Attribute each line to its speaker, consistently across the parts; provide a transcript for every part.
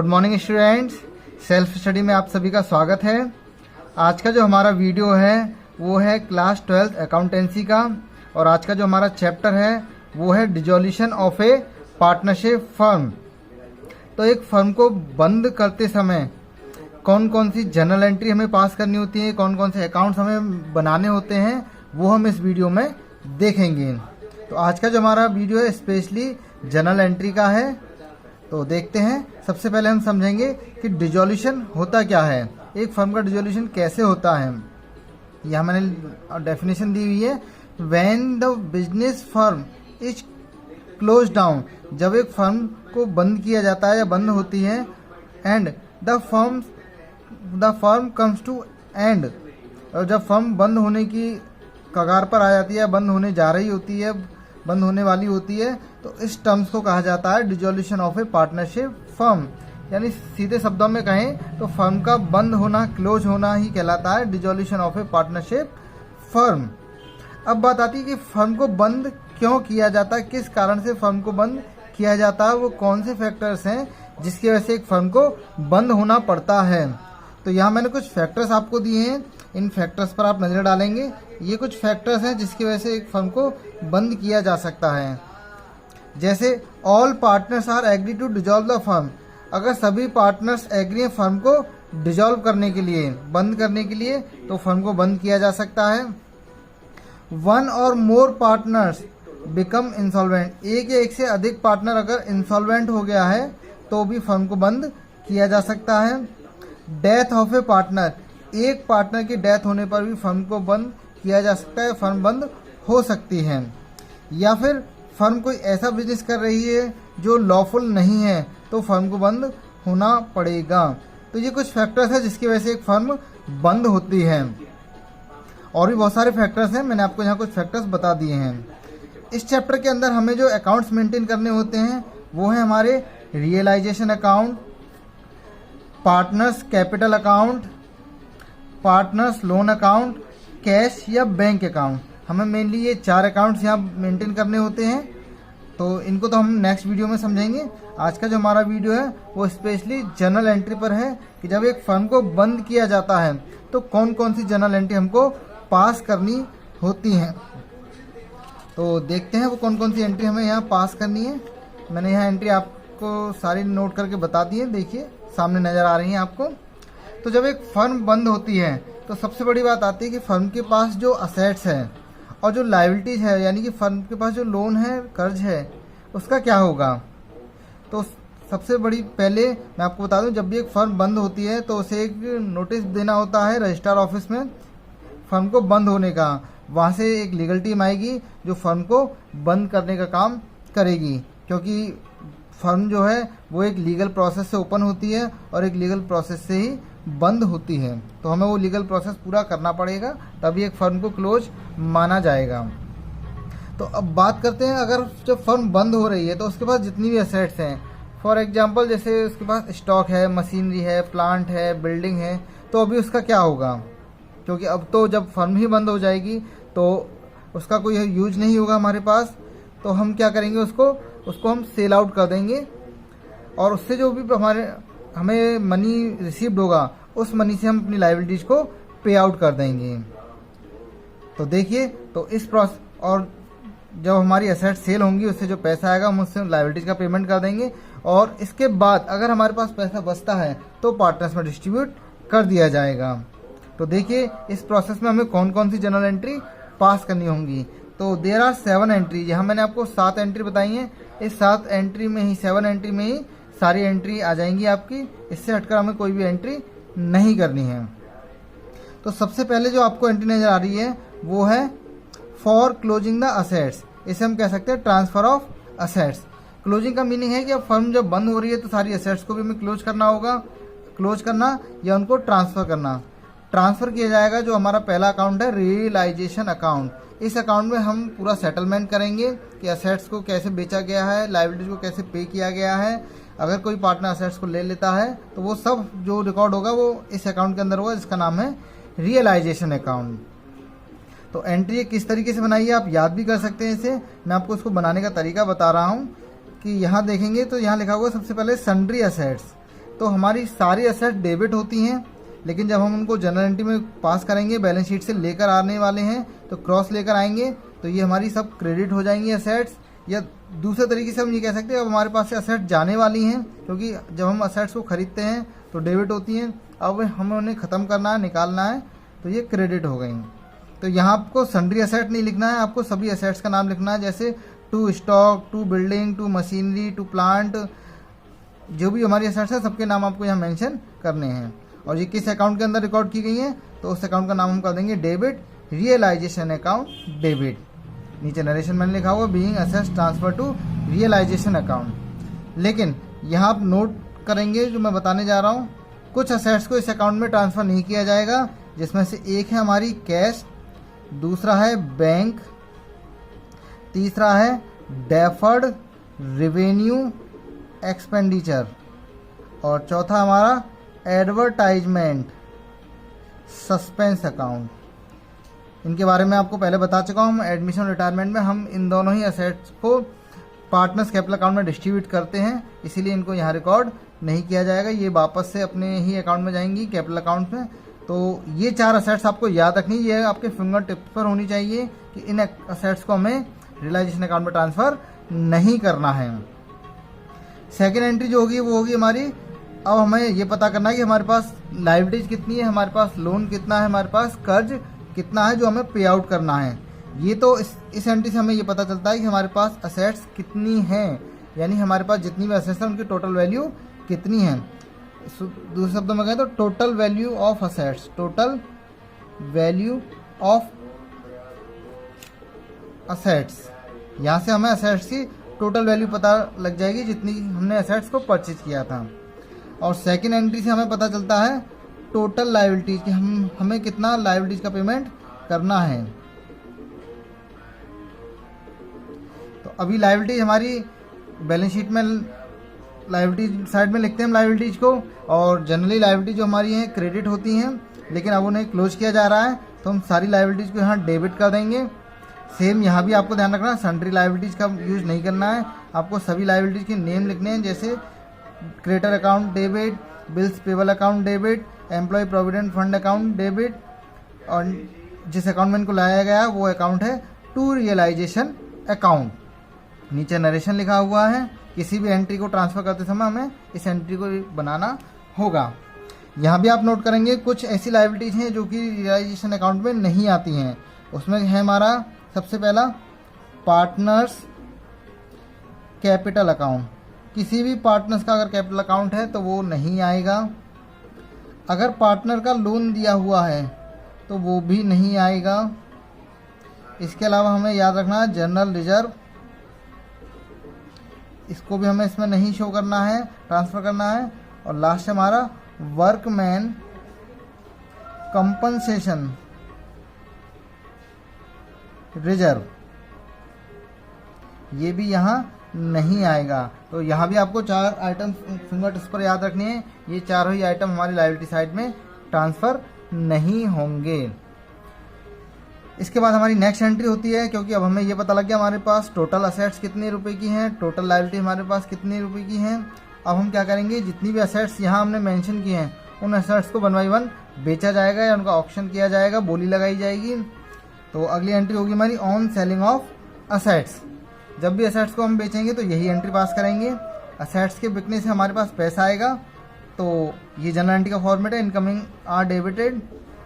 Speaker 1: Good morning students, self study में आप सभी का स्वागत है। आज का जो हमारा वीडियो है वो है क्लास 12th अकाउंटेंसी का, और आज का जो हमारा चैप्टर है वो है dissolution of A partnership firm. तो एक फर्म को बंद करते समय कौन कौन सी जर्नल एंट्री हमें पास करनी होती है, कौन कौन से अकाउंट्स हमें बनाने होते हैं, वो हम इस वीडियो में देखेंगे। तो आज का जो हमारा वीडियो है स्पेशली जर्नल एंट्री का है। तो देखते हैं। सबसे पहले हम समझेंगे कि डिसॉल्यूशन होता क्या है, एक फर्म का डिसॉल्यूशन कैसे होता है। यहाँ मैंने डेफिनेशन दी हुई है, when the business firm is close down, जब एक फर्म को बंद किया जाता है या बंद होती है, and the firm comes to end, और जब फर्म बंद होने की कगार पर आ जाती है, बंद होने जा रही होती है, बंद होने वाली होती है, तो इस टर्म्स को कहा जाता है dissolution of A partnership firm. यानी सीधे शब्दों में कहें तो फर्म का बंद होना, क्लोज होना ही कहलाता है dissolution of A partnership firm. अब बात आती है कि फर्म को बंद क्यों किया जाता है, किस कारण से फर्म को बंद किया जाता है, वो कौन से फैक्टर्स हैं जिसकी वजह से एक फर्म को बंद होना पड़ता है। तो यहाँ मैंने कुछ फैक्टर्स आपको दिए हैं, इन फैक्टर्स पर आप नज़र डालेंगे। ये कुछ फैक्टर्स हैं जिसकी वजह से एक फर्म को बंद किया जा सकता है। जैसे all partners are agree to dissolve the firm, अगर सभी पार्टनर्स एग्री हैं फर्म को डिसॉल्व करने के लिए, बंद करने के लिए, तो फर्म को बंद किया जा सकता है। वन और मोर पार्टनर्स बिकम इंसॉल्वेंट, एक या एक से अधिक पार्टनर अगर इंसॉल्वेंट हो गया है तो भी फर्म को बंद किया जा सकता है। डेथ ऑफ ए पार्टनर, एक पार्टनर की डेथ होने पर भी फर्म को बंद किया जा सकता है, फर्म बंद हो सकती है। या फिर फर्म कोई ऐसा बिजनेस कर रही है जो लॉफुल नहीं है, तो फर्म को बंद होना पड़ेगा। तो ये कुछ फैक्टर्स हैं जिसकी वजह से एक फर्म बंद होती है। और भी बहुत सारे फैक्टर्स हैं, मैंने आपको यहाँ कुछ फैक्टर्स बता दिए हैं। इस चैप्टर के अंदर हमें जो अकाउंट्स मेंटेन करने होते हैं वो है हमारे realisation account, partners capital account, partners loan account, cash या बैंक अकाउंट। हमें मेनली ये 4 अकाउंट्स यहाँ मेंटेन करने होते हैं। तो इनको तो हम नेक्स्ट वीडियो में समझेंगे। आज का जो हमारा वीडियो है वो स्पेशली जर्नल एंट्री पर है कि जब एक फर्म को बंद किया जाता है तो कौन कौन सी जर्नल एंट्री हमको पास करनी होती हैं। तो देखते हैं वो कौन कौन सी एंट्री हमें यहाँ पास करनी है। मैंने यहाँ एंट्री आपको सारी नोट करके बता दी है, देखिए सामने नज़र आ रही हैं आपको। तो जब एक फर्म बंद होती है तो सबसे बड़ी बात आती है कि फर्म के पास जो असेट्स हैं और जो लायबिलिटीज है, यानी कि फर्म के पास जो लोन है, कर्ज है, उसका क्या होगा। तो सबसे बड़ी पहले मैं आपको बता दूं, जब भी एक फर्म बंद होती है तो उसे एक नोटिस देना होता है रजिस्ट्रार ऑफिस में फर्म को बंद होने का। वहाँ से एक लीगल टीम आएगी जो फर्म को बंद करने का काम करेगी, क्योंकि फर्म जो है वो एक लीगल प्रोसेस से ओपन होती है और एक लीगल प्रोसेस से ही बंद होती है। तो हमें वो लीगल प्रोसेस पूरा करना पड़ेगा, तभी एक फर्म को क्लोज माना जाएगा। तो अब बात करते हैं, अगर जब फर्म बंद हो रही है तो उसके पास जितनी भी असेट्स हैं, फॉर एग्जांपल जैसे उसके पास स्टॉक है, मशीनरी है, प्लांट है, बिल्डिंग है, तो अभी उसका क्या होगा। क्योंकि अब तो जब फर्म ही बंद हो जाएगी तो उसका कोई यूज नहीं होगा हमारे पास। तो हम क्या करेंगे, उसको हम सेल आउट कर देंगे, और उससे जो भी हमें मनी रिसीव्ड होगा उस मनी से हम अपनी लायबिलिटीज को पे आउट कर देंगे। तो देखिए, तो इस प्रोसेस, और जब हमारी एसेट सेल होंगी उससे जो पैसा आएगा हम उससे लायबिलिटीज का पेमेंट कर देंगे, और इसके बाद अगर हमारे पास पैसा बचता है तो पार्टनर्स में डिस्ट्रीब्यूट कर दिया जाएगा। तो देखिए इस प्रोसेस में हमें कौन कौन सी जर्नल एंट्री पास करनी होंगी। तो देयर आर 7 एंट्री, यहाँ मैंने आपको 7 एंट्री बताई हैं। इस 7 एंट्री में ही, 7 एंट्री में ही सारी एंट्री आ जाएंगी आपकी, इससे हटकर हमें कोई भी एंट्री नहीं करनी है। तो सबसे पहले जो आपको एंट्री नजर आ रही है वो है फॉर क्लोजिंग द असेट्स, इसे हम कह सकते हैं ट्रांसफर ऑफ असेट्स। क्लोजिंग का मीनिंग है कि अब फर्म जब बंद हो रही है तो सारी असेट्स को भी हमें क्लोज करना होगा, क्लोज करना या उनको ट्रांसफर करना। ट्रांसफर किया जाएगा जो हमारा पहला अकाउंट है रियलाइजेशन अकाउंट। इस अकाउंट में हम पूरा सेटलमेंट करेंगे कि असेट्स को कैसे बेचा गया है, लायबिलिटीज को कैसे पे किया गया है। अगर कोई पार्टनर असेट्स को ले लेता है तो वो सब जो रिकॉर्ड होगा वो इस अकाउंट के अंदर होगा, जिसका नाम है रियलाइजेशन अकाउंट। तो एंट्री किस तरीके से बनाई है आप याद भी कर सकते हैं इसे। मैं आपको इसको बनाने का तरीका बता रहा हूँ कि यहाँ देखेंगे तो यहाँ लिखा हुआ सबसे पहले सन्ड्री असेट्स। तो हमारी सारी एसेट डेबिट होती हैं, लेकिन जब हम उनको जनरल एंट्री में पास करेंगे, बैलेंस शीट से लेकर आने वाले हैं, तो क्रॉस लेकर आएंगे तो ये हमारी सब क्रेडिट हो जाएंगी एसेट्स। या दूसरे तरीके से हम ये कह सकते हैं अब हमारे पास से एसेट जाने वाली हैं, क्योंकि जब हम एसेट्स को खरीदते हैं तो डेबिट होती हैं, अब हमें उन्हें ख़त्म करना है, निकालना है, तो ये क्रेडिट हो गई। तो यहाँ आपको सन्ड्री एसेट नहीं लिखना है, आपको सभी एसेट्स का नाम लिखना है, जैसे to stock, to building, to machinery, to plant, जो भी हमारी एसेट्स है सबके नाम आपको यहाँ मेंशन करने हैं। और ये किस अकाउंट के अंदर रिकॉर्ड की गई हैं, तो उस अकाउंट का नाम हम कर देंगे डेबिट रियलाइजेशन अकाउंट डेबिट। नीचे नरेशन मैंने लिखा हुआ being assets transfer to realisation account. लेकिन यहाँ आप नोट करेंगे जो मैं बताने जा रहा हूँ, कुछ असेट्स को इस अकाउंट में ट्रांसफ़र नहीं किया जाएगा, जिसमें से एक है हमारी कैश, दूसरा है बैंक, तीसरा है डेफर्ड रेवेन्यू एक्सपेंडिचर, और चौथा हमारा एडवर्टाइजमेंट सस्पेंस अकाउंट। इनके बारे में आपको पहले बता चुका हूँ। एडमिशन रिटायरमेंट में हम इन दोनों ही असेट्स को पार्टनर्स कैपिटल अकाउंट में डिस्ट्रीब्यूट करते हैं, इसीलिए इनको यहाँ रिकॉर्ड नहीं किया जाएगा, ये वापस से अपने ही अकाउंट में जाएंगी कैपिटल अकाउंट में। तो ये 4 असेट्स आपको याद रखनी, ये आपके फिंगर टिप्स पर होनी चाहिए कि इन असेट्स को हमें रियलाइजेशन अकाउंट में ट्रांसफ़र नहीं करना है। सेकेंड एंट्री जो होगी वो होगी हमारी, अब हमें ये पता करना है कि हमारे पास लायबिलिटीज कितनी है, हमारे पास लोन कितना है, हमारे पास कर्ज कितना है जो हमें पे आउट करना है। ये तो इस एंट्री से हमें ये पता चलता है कि हमारे पास असेट्स कितनी हैं, यानी हमारे पास जितनी भी असेट्स हैं उनकी टोटल वैल्यू कितनी है। दूसरे शब्दों में कहें तो total value of assets, total value of assets, यहाँ से हमें असेट्स की टोटल वैल्यू पता लग जाएगी जितनी हमने असेट्स को परचेज किया था। और सेकेंड एंट्री से हमें पता चलता है टोटल लायबिलिटीज कि हमें कितना लायबिलिटीज का पेमेंट करना है। तो अभी लायबिलिटीज हमारी बैलेंस शीट में लायबिलिटीज साइड में लिखते हैं हम लायबिलिटीज को, और जनरली लायबिलिटी जो हमारी हैं क्रेडिट होती हैं, लेकिन अब उन्हें क्लोज किया जा रहा है तो हम सारी लायबिलिटीज को यहाँ डेबिट कर देंगे। सेम यहाँ भी आपको ध्यान रखना है, सन्ड्री लायबिलिटीज का यूज नहीं करना है, आपको सभी लायबिलिटीज के नेम लिखने हैं, जैसे creditor account debit, bills payable account debit, employ provident fund account debit, और जिस अकाउंट में इनको लाया गया वो अकाउंट है टू रियलाइजेशन अकाउंट। नीचे नरेशन लिखा हुआ है, किसी भी एंट्री को ट्रांसफ़र करते समय हमें इस एंट्री को बनाना होगा। यहाँ भी आप नोट करेंगे कुछ ऐसी लायबिलिटीज हैं जो कि रियलाइजेशन अकाउंट में नहीं आती हैं। उसमें है हमारा सबसे पहला पार्टनर्स कैपिटल अकाउंट। किसी भी पार्टनर्स का अगर कैपिटल अकाउंट है तो वो नहीं आएगा। अगर पार्टनर का लोन दिया हुआ है तो वो भी नहीं आएगा। इसके अलावा हमें याद रखना है जनरल रिजर्व, इसको भी हमें इसमें नहीं शो करना है, ट्रांसफ़र करना है। और लास्ट हमारा वर्कमैन कंपनसेशन रिजर्व, ये भी यहाँ नहीं आएगा। तो यहाँ भी आपको 4 आइटम फिंगर टिप्स पर याद रखने हैं, ये चारों ही आइटम हमारी लायबिलिटी साइड में ट्रांसफ़र नहीं होंगे। इसके बाद हमारी नेक्स्ट एंट्री होती है, क्योंकि अब हमें ये पता लग गया हमारे पास टोटल असेट्स कितने रुपए की हैं, टोटल लायबिलिटी हमारे पास कितने रुपए की हैं। अब हम क्या करेंगे, जितनी भी असेट्स यहाँ हमने मेंशन किए हैं उन असेट्स को 1 बाय 1 बेचा जाएगा या उनका ऑक्शन किया जाएगा, बोली लगाई जाएगी। तो अगली एंट्री होगी हमारी ऑन सेलिंग ऑफ असेट्स। जब भी असेट्स को हम बेचेंगे तो यही एंट्री पास करेंगे। असेट्स के बिकने से हमारे पास पैसा आएगा, तो ये जनरल एंट्री का फॉर्मेट है, इनकमिंग आर डेबिटेड।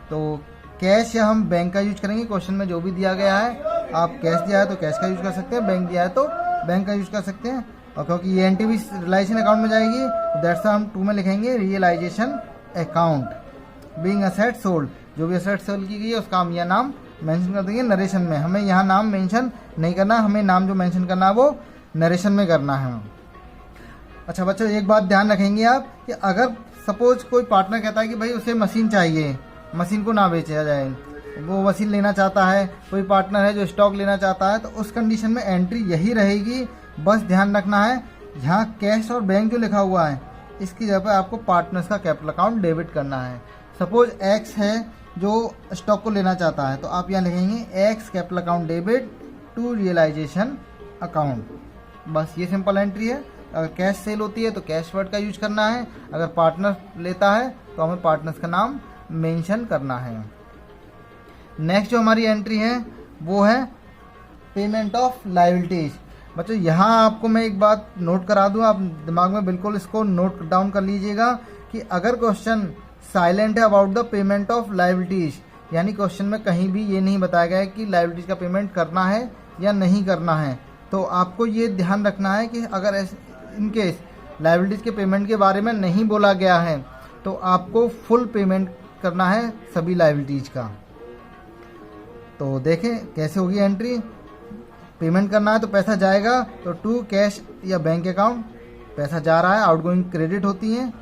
Speaker 1: तो कैश या हम बैंक का यूज करेंगे, क्वेश्चन में जो भी दिया गया है, आप कैश दिया है तो कैश का यूज कर सकते हैं, बैंक दिया है तो बैंक का यूज कर सकते हैं। और क्योंकि ये एंट्री भी रियलाइजेशन अकाउंट में जाएगी, दैट्स हम 2 में लिखेंगे realisation account being asset sold. जो भी असेट सेल की गई है उसका हम यह नाम मेंशन कर देंगे नरेशन में। हमें यहाँ नाम मेंशन नहीं करना, हमें नाम जो मेंशन करना है वो नरेशन में करना है। अच्छा बच्चों, एक बात ध्यान रखेंगे आप कि अगर सपोज कोई पार्टनर कहता है कि भाई उसे मशीन चाहिए, मशीन को ना बेचा जाए, वो मशीन लेना चाहता है, कोई पार्टनर है जो स्टॉक लेना चाहता है, तो उस कंडीशन में एंट्री यही रहेगी। बस ध्यान रखना है, यहाँ कैश और बैंक जो लिखा हुआ है इसकी जगह पर आपको पार्टनर्स का कैपिटल अकाउंट डेबिट करना है। सपोज एक्स है जो स्टॉक को लेना चाहता है, तो आप यहाँ लिखेंगे x capital account debit to realisation account. बस ये सिंपल एंट्री है। अगर कैश सेल होती है तो कैश वर्ड का यूज करना है, अगर पार्टनर लेता है तो हमें पार्टनर्स का नाम मेंशन करना है। नेक्स्ट जो हमारी एंट्री है वो है पेमेंट ऑफ लायबिलिटीज। बच्चों यहाँ आपको मैं एक बात नोट करा दूँ, आप दिमाग में बिल्कुल इसको नोट डाउन कर लीजिएगा कि अगर क्वेश्चन साइलेंट है about the payment of liabilities, यानी क्वेश्चन में कहीं भी ये नहीं बताया गया है कि लायबिलिटीज का पेमेंट करना है या नहीं करना है, तो आपको ये ध्यान रखना है कि अगर इन केस लायबिलिटीज के पेमेंट के बारे में नहीं बोला गया है तो आपको फुल पेमेंट करना है सभी लायबिलिटीज का। तो देखें कैसे होगी एंट्री। पेमेंट करना है तो पैसा जाएगा तो टू कैश या बैंक अकाउंट, पैसा जा रहा है, आउटगोइंग क्रेडिट होती है।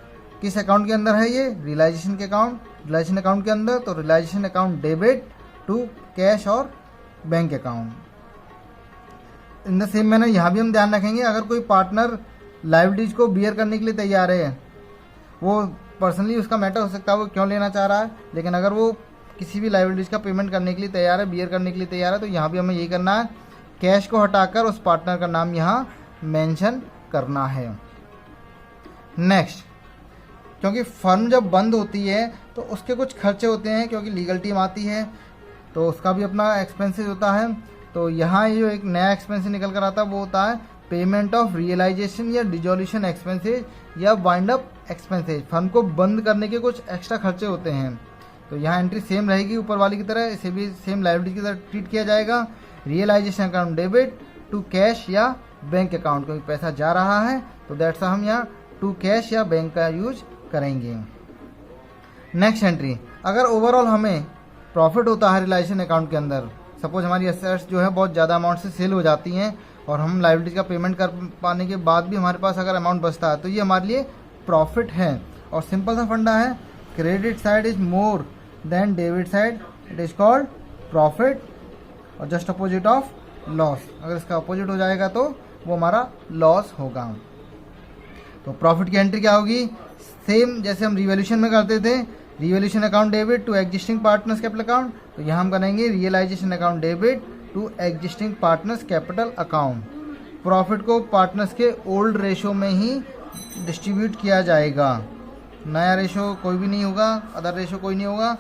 Speaker 1: किस अकाउंट के अंदर है ये? रियलाइजेशन के अकाउंट, रियलाइजेशन अकाउंट के अंदर, तो realisation account debit to cash और bank account. In the same manner यहाँ भी हम ध्यान रखेंगे, अगर कोई पार्टनर लायबिलिटीज को बियर करने के लिए तैयार है, वो पर्सनली उसका मैटर हो सकता है वो क्यों लेना चाह रहा है, लेकिन अगर वो किसी भी लायबिलिटीज का पेमेंट करने के लिए तैयार है, बियर करने के लिए तैयार है, तो यहाँ भी हमें यही करना है, कैश को हटाकर उस पार्टनर का नाम यहाँ मेंशन करना है। नेक्स्ट, क्योंकि फर्म जब बंद होती है तो उसके कुछ खर्चे होते हैं, क्योंकि लीगल टीम आती है तो उसका भी अपना एक्सपेंसेस होता है। तो यहाँ ये जो एक नया एक्सपेंस निकल कर आता है वो होता है पेमेंट ऑफ रियलाइजेशन या डिजोल्यूशन एक्सपेंसेज या वाइंड अप एक्सपेंसेज। फर्म को बंद करने के कुछ एक्स्ट्रा खर्चे होते हैं, तो यहाँ एंट्री सेम रहेगी ऊपर वाली की तरह, इसे भी सेम लायबिलिटी की तरह ट्रीट किया जाएगा। Realisation account debit to cash या बैंक अकाउंट, क्योंकि पैसा जा रहा है तो दैट्स हम यहाँ टू कैश या बैंक का यूज करेंगे। नेक्स्ट एंट्री, अगर ओवरऑल हमें प्रॉफिट होता है रियलाइजेशन अकाउंट के अंदर, सपोज हमारी एसेट्स जो है बहुत ज़्यादा अमाउंट से सेल हो जाती हैं और हम लायबिलिटी का पेमेंट कर पाने के बाद भी हमारे पास अगर अमाउंट बचता है तो ये हमारे लिए प्रॉफिट है। और सिंपल सा फंडा है, credit side is more than debit side, it is called profit और जस्ट अपोजिट ऑफ लॉस। अगर इसका अपोजिट हो जाएगा तो वो हमारा लॉस होगा। तो प्रॉफिट की एंट्री क्या होगी? सेम जैसे हम रिवैल्यूएशन में करते थे, revaluation account debit to existing partners capital account, तो यहाँ हम करेंगे realisation account debit to existing partners capital account. Profit को पार्टनर्स के ओल्ड रेशो में ही डिस्ट्रीब्यूट किया जाएगा, नया रेशो कोई भी नहीं होगा, अदर रेशो कोई नहीं होगा,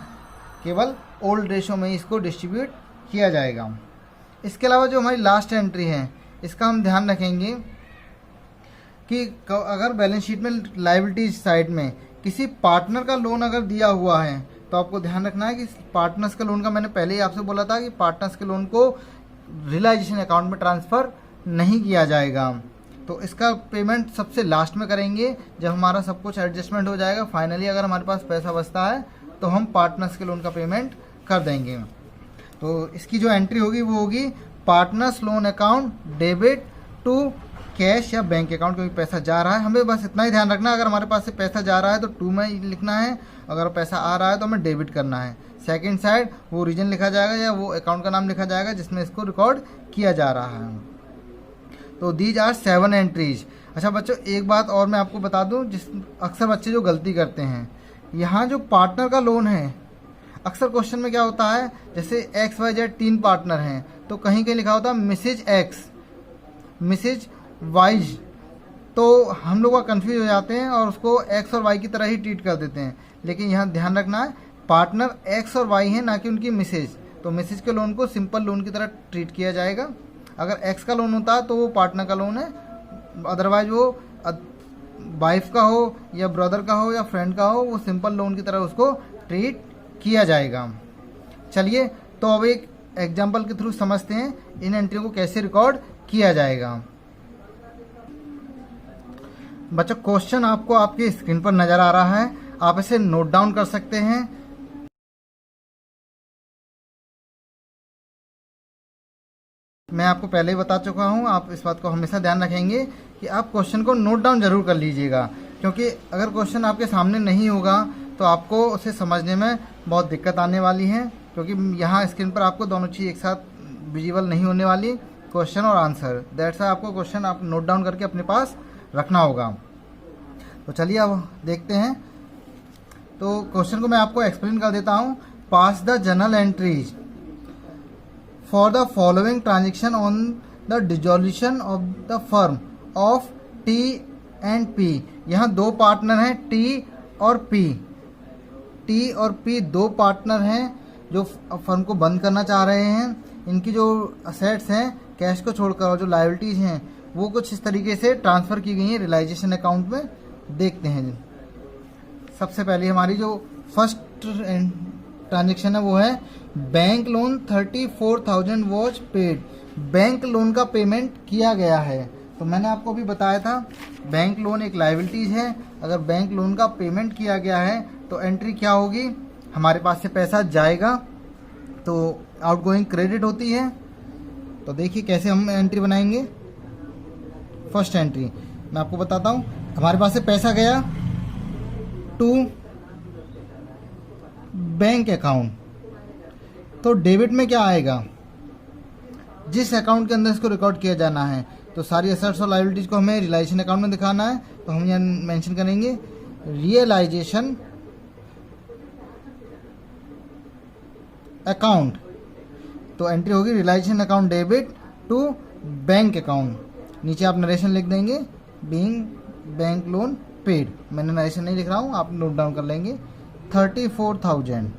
Speaker 1: केवल ओल्ड रेशो में ही इसको डिस्ट्रीब्यूट किया जाएगा। इसके अलावा जो हमारी लास्ट एंट्री है इसका हम ध्यान रखेंगे कि अगर बैलेंस शीट में लायबिलिटीज साइड में किसी पार्टनर का लोन अगर दिया हुआ है तो आपको ध्यान रखना है कि पार्टनर्स के लोन का, मैंने पहले ही आपसे बोला था कि पार्टनर्स के लोन को रियलाइजेशन अकाउंट में ट्रांसफ़र नहीं किया जाएगा। तो इसका पेमेंट सबसे लास्ट में करेंगे जब हमारा सब कुछ एडजस्टमेंट हो जाएगा। फाइनली अगर हमारे पास पैसा बचता है तो हम पार्टनर्स के लोन का पेमेंट कर देंगे। तो इसकी जो एंट्री होगी वो होगी partners loan account debit to cash या बैंक अकाउंट, क्योंकि पैसा जा रहा है। हमें बस इतना ही ध्यान रखना है, अगर हमारे पास से पैसा जा रहा है तो टू में लिखना है, अगर पैसा आ रहा है तो हमें डेबिट करना है। सेकंड साइड वो रीजन लिखा जाएगा या वो अकाउंट का नाम लिखा जाएगा जिसमें इसको रिकॉर्ड किया जा रहा है। तो दीज आर 7 एंट्रीज। अच्छा बच्चों, एक बात और मैं आपको बता दूं, जिस अक्सर बच्चे जो गलती करते हैं, यहाँ जो पार्टनर का लोन है, अक्सर क्वेश्चन में क्या होता है, जैसे XYZ 3 पार्टनर हैं तो कहीं कहीं लिखा होता है मिसेज X, मिसेज Y, तो हम लोग कंफ्यूज हो जाते हैं और उसको X और Y की तरह ही ट्रीट कर देते हैं। लेकिन यहाँ ध्यान रखना है पार्टनर X और Y है, ना कि उनकी मिसेज। तो मिसेज के लोन को सिंपल लोन की तरह ट्रीट किया जाएगा। अगर X का लोन होता है तो वो पार्टनर का लोन है, अदरवाइज वो वाइफ का हो या ब्रदर का हो या फ्रेंड का हो, वो सिंपल लोन की तरह उसको ट्रीट किया जाएगा। चलिए तो अब एक एग्जाम्पल के थ्रू समझते हैं इन एंट्रियों को कैसे रिकॉर्ड किया जाएगा। बच्चों, क्वेश्चन आपको आपकी स्क्रीन पर नजर आ रहा है, आप इसे नोट डाउन कर सकते हैं। मैं आपको पहले ही बता चुका हूं, आप इस बात को हमेशा ध्यान रखेंगे कि आप क्वेश्चन को नोट डाउन जरूर कर लीजिएगा, क्योंकि अगर क्वेश्चन आपके सामने नहीं होगा तो आपको उसे समझने में बहुत दिक्कत आने वाली है, क्योंकि यहाँ स्क्रीन पर आपको दोनों चीज़ एक साथ विजिबल नहीं होने वाली, क्वेश्चन और आंसर। दैट्स आपको क्वेश्चन आप नोट डाउन करके अपने पास रखना होगा। तो चलिए अब देखते हैं। तो क्वेश्चन को मैं आपको एक्सप्लेन कर देता हूँ। Pass the journal entries for the following transaction on the dissolution of the firm of T and P. यहाँ दो पार्टनर हैं, टी और पी। टी और पी दो पार्टनर हैं जो फर्म को बंद करना चाह रहे हैं। इनकी जो असेट्स हैं कैश को छोड़कर और जो लायबिलिटीज हैं वो कुछ इस तरीके से ट्रांसफ़र की गई हैं रियलाइजेशन अकाउंट में। देखते हैं। सबसे पहले हमारी जो फर्स्ट ट्रांजेक्शन है वो है bank loan 34,000 was paid. Bank loan का पेमेंट किया गया है। तो मैंने आपको अभी बताया था बैंक लोन एक लायबिलिटीज है। अगर बैंक लोन का पेमेंट किया गया है तो एंट्री क्या होगी, हमारे पास से पैसा जाएगा तो आउटगोइंग क्रेडिट होती है। तो देखिए कैसे हम एंट्री बनाएंगे। फर्स्ट एंट्री मैं आपको बताता हूँ। हमारे पास से पैसा गया टू बैंक अकाउंट, तो डेबिट में क्या आएगा, जिस अकाउंट के अंदर इसको रिकॉर्ड किया जाना है। तो सारी एसेट्स और लायबिलिटीज को हमें रियलाइजेशन अकाउंट में दिखाना है, तो हम यहाँ मेंशन करेंगे रियलाइजेशन अकाउंट। तो एंट्री होगी realisation account debit to bank account. नीचे आप नरेशन लिख देंगे बीइंग बैंक लोन पेड। मैंने नरेशन नहीं लिख रहा हूँ, आप नोट डाउन कर लेंगे। 34,000।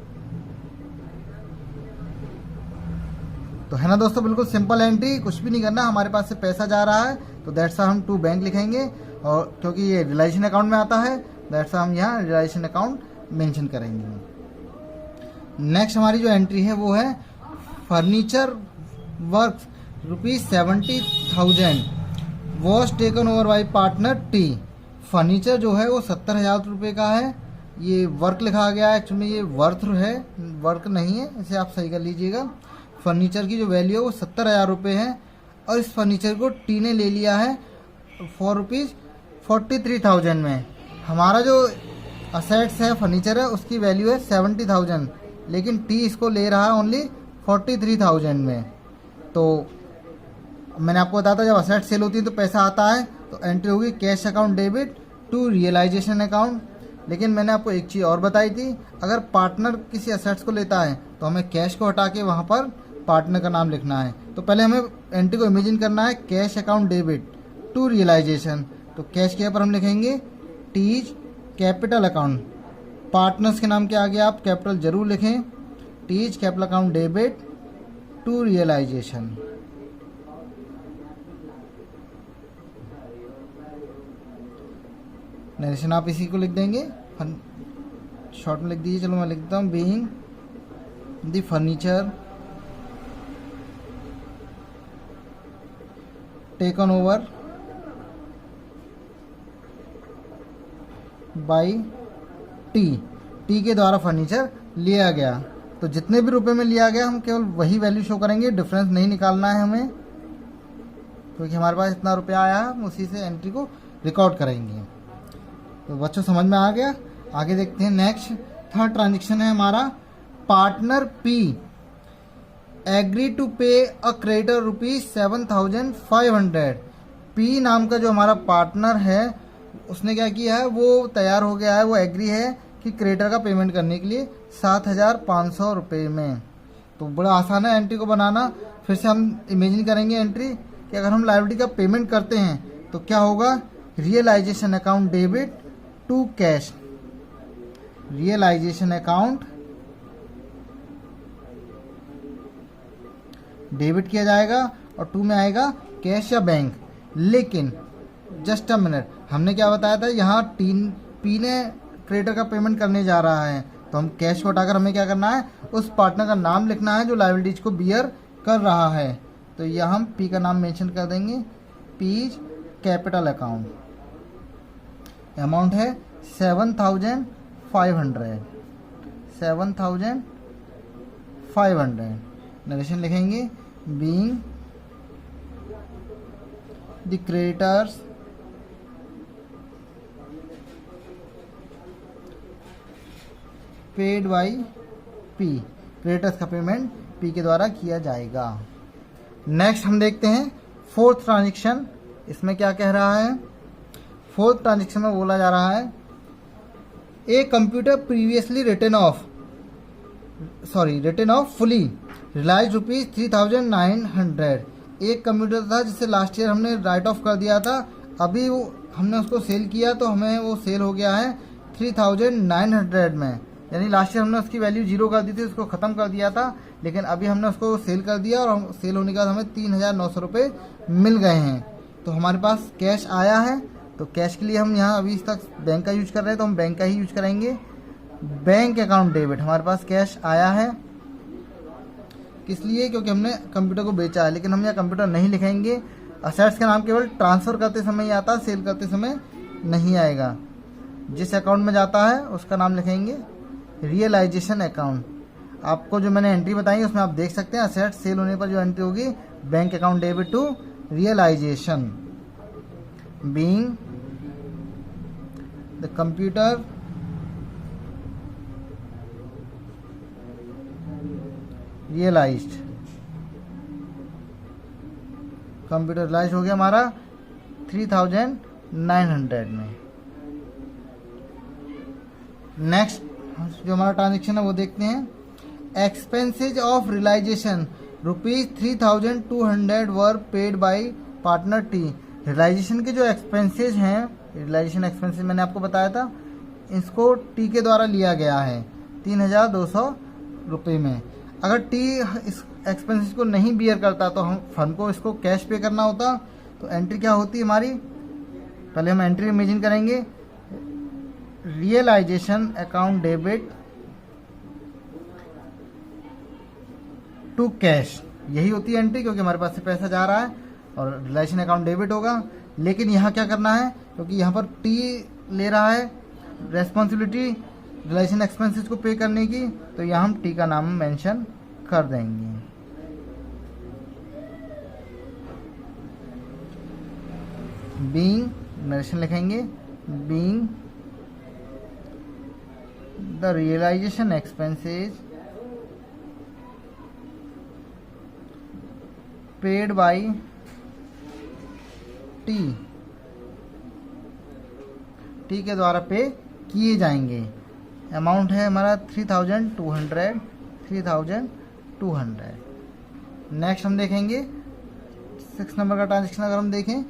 Speaker 1: तो है ना दोस्तों, बिल्कुल सिंपल एंट्री, कुछ भी नहीं करना। हमारे पास से पैसा जा रहा है तो दैट्स हम टू बैंक लिखेंगे, और क्योंकि ये रियलाइजेशन अकाउंट में आता है दैट्स हम यहाँ रियलाइजेशन अकाउंट मेंशन करेंगे। नेक्स्ट हमारी जो एंट्री है वो है furniture work ₹70,000 was taken over by partner T. Furniture जो है वो 70,000 रुपये का है। ये वर्क लिखा गया है, एक्चुअली ये वर्थ है, वर्क नहीं है, इसे आप सही कर लीजिएगा। फर्नीचर की जो वैल्यू है वो 70,000 रुपये है, और इस फर्नीचर को टी ने ले लिया है ₹43,000 में। हमारा जो असेट्स है फर्नीचर है उसकी वैल्यू है 70,000, लेकिन टी इसको ले रहा है ओनली 43,000 में। तो मैंने आपको बताया था जब असेट सेल होती है तो पैसा आता है, तो एंट्री होगी cash account debit to realisation account. लेकिन मैंने आपको एक चीज़ और बताई थी, अगर पार्टनर किसी असेट्स को लेता है तो हमें कैश को हटा के वहाँ पर पार्टनर का नाम लिखना है। तो पहले हमें एंट्री को इमेजिन करना है cash account debit to realisation. तो कैश के ऊपर हम लिखेंगे टीज कैपिटल अकाउंट। पार्टनर्स के नाम के आगे आप कैपिटल जरूर लिखें। T's capital account debit to realisation. Narration आप इसी को लिख देंगे, शॉर्ट में लिख दीजिए। चलो मैं लिखता हूँ being the furniture taken over by T. T के द्वारा फर्नीचर लिया गया। तो जितने भी रुपए में लिया गया हम केवल वही वैल्यू शो करेंगे, डिफरेंस नहीं निकालना है हमें, क्योंकि हमारे पास इतना रुपया आया है, हम उसी से एंट्री को रिकॉर्ड करेंगे। तो बच्चों समझ में आ गया। आगे देखते हैं। नेक्स्ट थर्ड ट्रांजेक्शन है हमारा पार्टनर पी एग्री टू पे अ क्रेडिटर ₹7,500। पी नाम का जो हमारा पार्टनर है उसने क्या किया है, वो तैयार हो गया है, वो एग्री है कि क्रेडिटर का पेमेंट करने के लिए 7,500 रुपये में। तो बड़ा आसान है एंट्री को बनाना। फिर से हम इमेजिन करेंगे एंट्री कि अगर हम लायबिलिटी का पेमेंट करते हैं तो क्या होगा, realisation account debit to cash. Realisation account debit किया जाएगा और टू में आएगा कैश या बैंक। लेकिन जस्ट अ मिनट, हमने क्या बताया था, यहाँ पी ने क्रेडिटर का पेमेंट करने जा रहा है, तो हम कैश को हटाकर हमें क्या करना है, उस पार्टनर का नाम लिखना है जो लायबिलिटीज को बियर कर रहा है। तो यहाँ हम पी का नाम मेंशन कर देंगे, पीज कैपिटल अकाउंट। अमाउंट है 7,500। 7,500। नरेशन लिखेंगे being the creditors paid by P. Creditors का पेमेंट पी के द्वारा किया जाएगा। नेक्स्ट हम देखते हैं फोर्थ ट्रांजेक्शन। इसमें क्या कह रहा है, फोर्थ ट्रांजेक्शन में बोला जा रहा है a computer previously written off fully realise ₹3,900। एक कंप्यूटर था जिसे लास्ट ईयर हमने राइट ऑफ कर दिया था अभी हमने उसको सेल किया तो हमें वो सेल हो गया है 3900 में, यानी लास्ट ईयर हमने उसकी वैल्यू 0 कर दी थी, उसको ख़त्म कर दिया था, लेकिन अभी हमने उसको सेल कर दिया और हम सेल होने के बाद हमें 3900 रुपये मिल गए हैं। तो हमारे पास कैश आया है, तो कैश के लिए हम यहाँ अभी तक बैंक का यूज कर रहे हैं तो हम बैंक का ही यूज करेंगे। बैंक अकाउंट डेबिट, हमारे पास कैश आया है, किस लिए? क्योंकि हमने कंप्यूटर को बेचा है, लेकिन हम यहाँ कंप्यूटर नहीं लिखेंगे। असेट्स का नाम केवल ट्रांसफ़र करते समय ही आता है, सेल करते समय नहीं आएगा। जिस अकाउंट में जाता है उसका नाम लिखेंगे रियलाइजेशन अकाउंट। आपको जो मैंने एंट्री बताई उसमें आप देख सकते हैं, असेट्स सेल होने पर जो एंट्री होगी, bank account debit to realisation being the computer realised. Computerise हो गया हमारा 3900 में। नेक्स्ट जो हमारा ट्रांजेक्शन है वो देखते हैं। Expenses of realisation ₹3200 were paid by partner T. Realisation के जो एक्सपेंसेज हैं, रियलाइजेशन एक्सपेंसेज मैंने आपको बताया था, इसको टी के द्वारा लिया गया है 3200 रुपये में। अगर टी इस एक्सपेंसेस को नहीं बियर करता तो हम फर्म को इसको कैश पे करना होता। तो एंट्री क्या होती है हमारी? पहले हम एंट्री इमेजिन करेंगे, realisation account debit to cash, यही होती है एंट्री, क्योंकि हमारे पास से पैसा जा रहा है और रियलाइजेशन अकाउंट डेबिट होगा। लेकिन यहाँ क्या करना है, क्योंकि यहाँ पर टी ले रहा है रेस्पॉन्सिबिलिटी रियलाइजेशन एक्सपेंसेस को पे करने की, तो यहाँ हम टी का नाम मेंशन कर देंगे। बीइंग, नरेशन लिखेंगे, being the realisation expenses paid by T के द्वारा पे किए जाएंगे। अमाउंट है हमारा 3200। नेक्स्ट हम देखेंगे 6 नंबर का ट्रांजेक्शन। अगर हम देखें,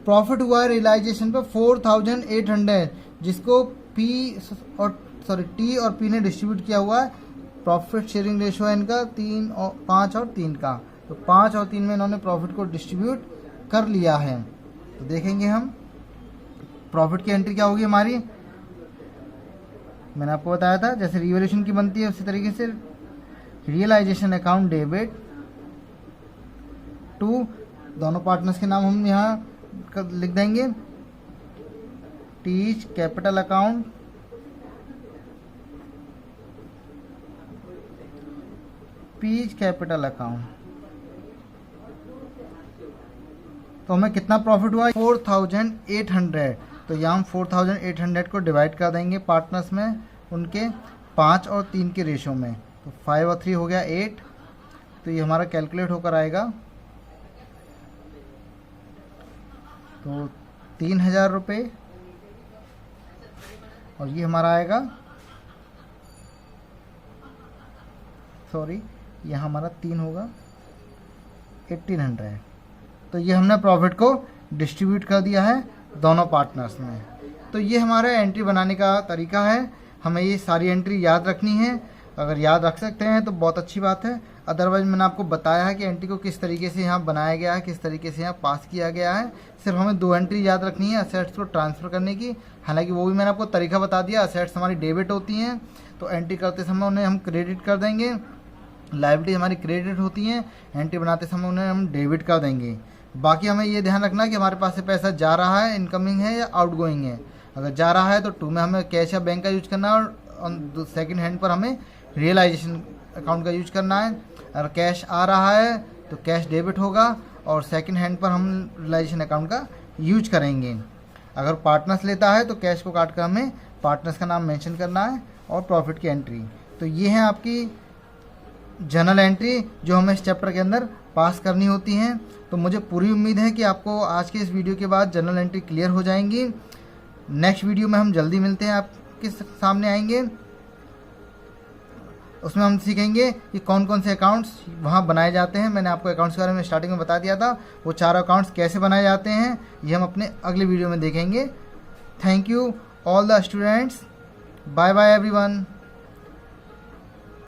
Speaker 1: प्रॉफिट हुआ है रियलाइजेशन पे 4800, जिसको टी और पी ने डिस्ट्रीब्यूट किया हुआ है। प्रॉफिट शेयरिंग रेशियो है इनका 5 और 3 का, तो 5 और 3 में इन्होंने प्रॉफिट को डिस्ट्रीब्यूट कर लिया है। तो देखेंगे हम प्रॉफिट की एंट्री क्या होगी हमारी। मैंने आपको बताया था जैसे रिवैल्यूएशन की बनती है उसी तरीके से रियलाइजेशन अकाउंट डेबिट टू, दोनों पार्टनर्स के नाम हम यहाँ लिख देंगे, T's capital account P's capital account. तो हमें कितना प्रॉफिट हुआ? 4800। तो यहाँ हम 4800 को डिवाइड कर देंगे पार्टनर्स में, उनके 5 और 3 के रेशो में। तो 5 और 3 हो गया 8। तो ये हमारा कैलकुलेट होकर आएगा, तो 3000 रुपये, और ये हमारा आएगा, सॉरी यहाँ हमारा 3 होगा 1800। तो ये हमने प्रॉफिट को डिस्ट्रीब्यूट कर दिया है दोनों पार्टनर्स में। तो ये हमारा एंट्री बनाने का तरीका है। हमें ये सारी एंट्री याद रखनी है। अगर याद रख सकते हैं तो बहुत अच्छी बात है, अदरवाइज मैंने आपको बताया है कि एंट्री को किस तरीके से यहाँ बनाया गया है, किस तरीके से यहाँ पास किया गया है। सिर्फ हमें 2 एंट्री याद रखनी है असेट्स को ट्रांसफ़र करने की। हालांकि वो भी मैंने आपको तरीका बता दिया। असेट्स हमारी डेबिट होती हैं तो एंट्री करते समय उन्हें हम क्रेडिट कर देंगे, लायबिलिटी हमारी क्रेडिट होती हैं, एंट्री बनाते समय उन्हें हम डेबिट कर देंगे। बाकी हमें ये ध्यान रखना है कि हमारे पास से पैसा जा रहा है, इनकमिंग है या आउटगोइंग है। अगर जा रहा है तो 2 में हमें कैश या बैंक का यूज करना है, और सेकंड हैंड पर हमें रियलाइजेशन अकाउंट का यूज करना है। अगर कैश आ रहा है तो कैश डेबिट होगा, और सेकंड हैंड पर हम रियलाइजेशन अकाउंट का यूज करेंगे। अगर पार्टनर्स लेता है तो कैश को काट कर हमें पार्टनर्स का नाम मेंशन करना है और प्रॉफिट की एंट्री। तो ये है आपकी जर्नल एंट्री जो हमें इस चैप्टर के अंदर पास करनी होती हैं। तो मुझे पूरी उम्मीद है कि आपको आज के इस वीडियो के बाद जर्नल एंट्री क्लियर हो जाएंगी। नेक्स्ट वीडियो में हम जल्दी मिलते हैं, आपके सामने आएंगे। उसमें हम सीखेंगे कि कौन कौन से अकाउंट्स वहाँ बनाए जाते हैं। मैंने आपको अकाउंट्स के बारे में स्टार्टिंग में बता दिया था, वो 4 अकाउंट्स कैसे बनाए जाते हैं ये हम अपने अगले वीडियो में देखेंगे। Thank you all the students, bye bye everyone.